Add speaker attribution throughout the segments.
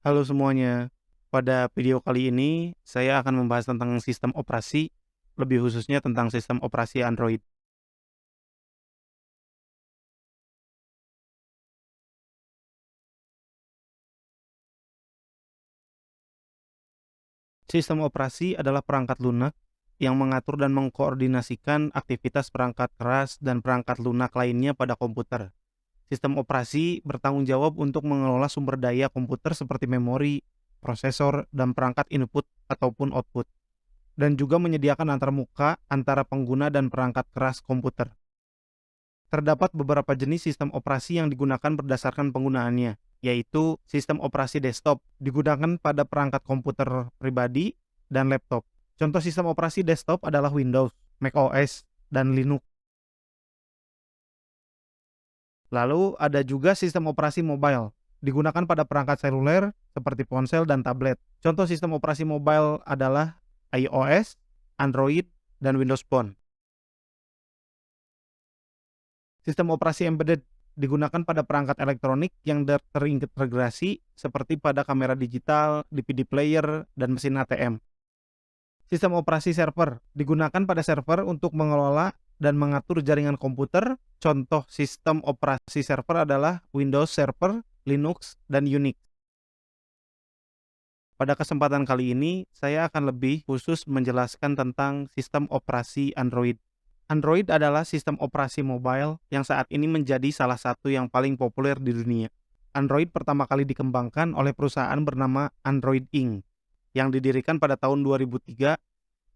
Speaker 1: Halo semuanya, pada video kali ini saya akan membahas tentang sistem operasi, lebih khususnya tentang sistem operasi Android. Sistem operasi adalah perangkat lunak yang mengatur dan mengkoordinasikan aktivitas perangkat keras dan perangkat lunak lainnya pada komputer. Sistem operasi bertanggung jawab untuk mengelola sumber daya komputer seperti memori, prosesor, dan perangkat input ataupun output, dan juga menyediakan antarmuka antara pengguna dan perangkat keras komputer. Terdapat beberapa jenis sistem operasi yang digunakan berdasarkan penggunaannya, yaitu sistem operasi desktop digunakan pada perangkat komputer pribadi dan laptop. Contoh sistem operasi desktop adalah Windows, macOS, dan Linux. Lalu ada juga sistem operasi mobile, digunakan pada perangkat seluler seperti ponsel dan tablet. Contoh sistem operasi mobile adalah iOS, Android, dan Windows Phone. Sistem operasi embedded digunakan pada perangkat elektronik yang terintegrasi seperti pada kamera digital, DVD player, dan mesin ATM. Sistem operasi server digunakan pada server untuk mengelola dan mengatur jaringan komputer. Contoh sistem operasi server adalah Windows Server, Linux, dan Unix. Pada kesempatan kali ini, saya akan lebih khusus menjelaskan tentang sistem operasi Android. Android adalah sistem operasi mobile yang saat ini menjadi salah satu yang paling populer di dunia. Android pertama kali dikembangkan oleh perusahaan bernama Android Inc. yang didirikan pada tahun 2003.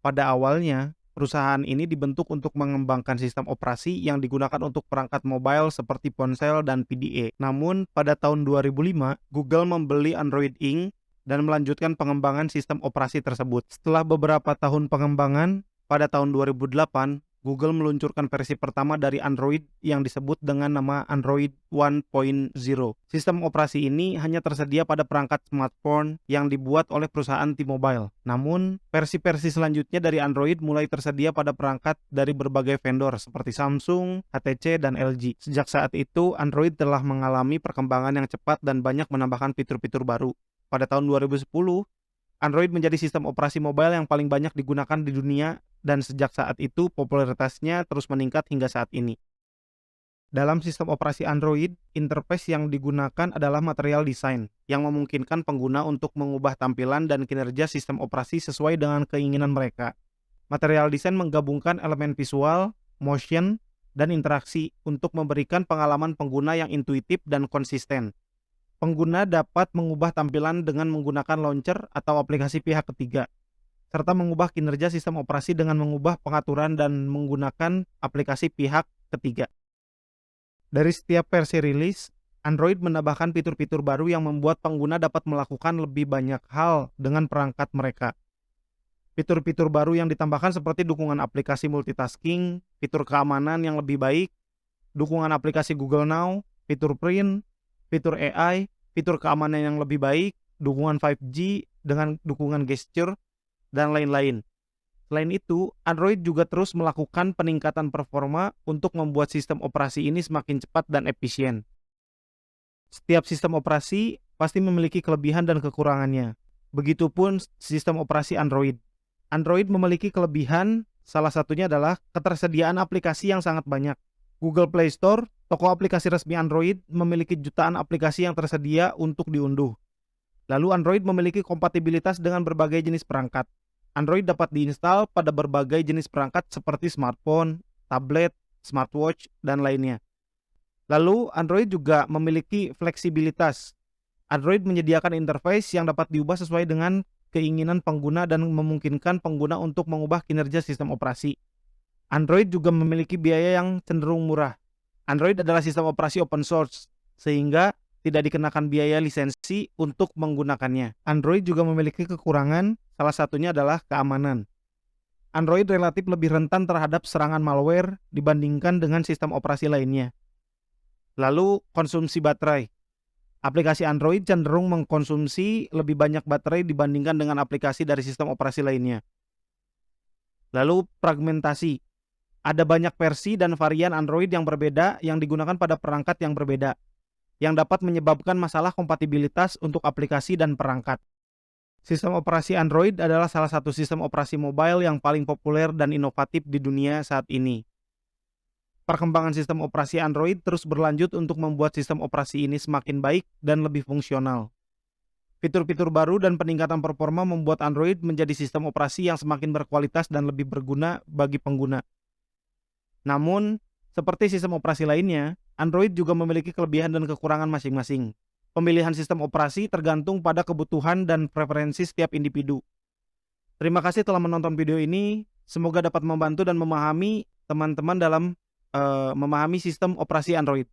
Speaker 1: Pada awalnya, perusahaan ini dibentuk untuk mengembangkan sistem operasi yang digunakan untuk perangkat mobile seperti ponsel dan PDA. Namun, pada tahun 2005, Google membeli Android Inc. dan melanjutkan pengembangan sistem operasi tersebut. Setelah beberapa tahun pengembangan, pada tahun 2008, Google meluncurkan versi pertama dari Android yang disebut dengan nama Android 1.0. Sistem operasi ini hanya tersedia pada perangkat smartphone yang dibuat oleh perusahaan T-Mobile. Namun, versi-versi selanjutnya dari Android mulai tersedia pada perangkat dari berbagai vendor seperti Samsung, HTC, dan LG. Sejak saat itu, Android telah mengalami perkembangan yang cepat dan banyak menambahkan fitur-fitur baru. Pada tahun 2010, Android menjadi sistem operasi mobile yang paling banyak digunakan di dunia dan sejak saat itu popularitasnya terus meningkat hingga saat ini. Dalam sistem operasi Android, interface yang digunakan adalah material design yang memungkinkan pengguna untuk mengubah tampilan dan kinerja sistem operasi sesuai dengan keinginan mereka. Material design menggabungkan elemen visual, motion, dan interaksi untuk memberikan pengalaman pengguna yang intuitif dan konsisten. Pengguna dapat mengubah tampilan dengan menggunakan launcher atau aplikasi pihak ketiga, serta mengubah kinerja sistem operasi dengan mengubah pengaturan dan menggunakan aplikasi pihak ketiga. Dari setiap versi rilis, Android menambahkan fitur-fitur baru yang membuat pengguna dapat melakukan lebih banyak hal dengan perangkat mereka. Fitur-fitur baru yang ditambahkan seperti dukungan aplikasi multitasking, fitur keamanan yang lebih baik, dukungan aplikasi Google Now, fitur print, fitur AI, fitur keamanan yang lebih baik, dukungan 5G dengan dukungan gesture, dan lain-lain. Selain itu, Android juga terus melakukan peningkatan performa untuk membuat sistem operasi ini semakin cepat dan efisien. Setiap sistem operasi pasti memiliki kelebihan dan kekurangannya. Begitupun sistem operasi Android. Android memiliki kelebihan, salah satunya adalah ketersediaan aplikasi yang sangat banyak. Google Play Store, toko aplikasi resmi Android, memiliki jutaan aplikasi yang tersedia untuk diunduh. Lalu Android memiliki kompatibilitas dengan berbagai jenis perangkat. Android dapat diinstal pada berbagai jenis perangkat seperti smartphone, tablet, smartwatch, dan lainnya. Lalu Android juga memiliki fleksibilitas. Android menyediakan interface yang dapat diubah sesuai dengan keinginan pengguna dan memungkinkan pengguna untuk mengubah kinerja sistem operasi. Android juga memiliki biaya yang cenderung murah. Android adalah sistem operasi open source, sehingga tidak dikenakan biaya lisensi untuk menggunakannya. Android juga memiliki kekurangan, salah satunya adalah keamanan. Android relatif lebih rentan terhadap serangan malware dibandingkan dengan sistem operasi lainnya. Lalu, konsumsi baterai. Aplikasi Android cenderung mengkonsumsi lebih banyak baterai dibandingkan dengan aplikasi dari sistem operasi lainnya. Lalu, fragmentasi. Ada banyak versi dan varian Android yang berbeda yang digunakan pada perangkat yang berbeda. yang dapat menyebabkan masalah kompatibilitas untuk aplikasi dan perangkat. Sistem operasi Android adalah salah satu sistem operasi mobile yang paling populer dan inovatif di dunia saat ini. Perkembangan sistem operasi Android terus berlanjut untuk membuat sistem operasi ini semakin baik dan lebih fungsional. Fitur-fitur baru dan peningkatan performa membuat Android menjadi sistem operasi yang semakin berkualitas dan lebih berguna bagi pengguna. Namun, seperti sistem operasi lainnya, Android juga memiliki kelebihan dan kekurangan masing-masing. Pemilihan sistem operasi tergantung pada kebutuhan dan preferensi setiap individu. Terima kasih telah menonton video ini. Semoga dapat membantu dan memahami teman-teman dalam memahami sistem operasi Android.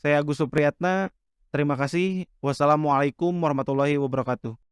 Speaker 1: Saya Agus Supriyatna. Terima kasih. Wassalamualaikum warahmatullahi wabarakatuh.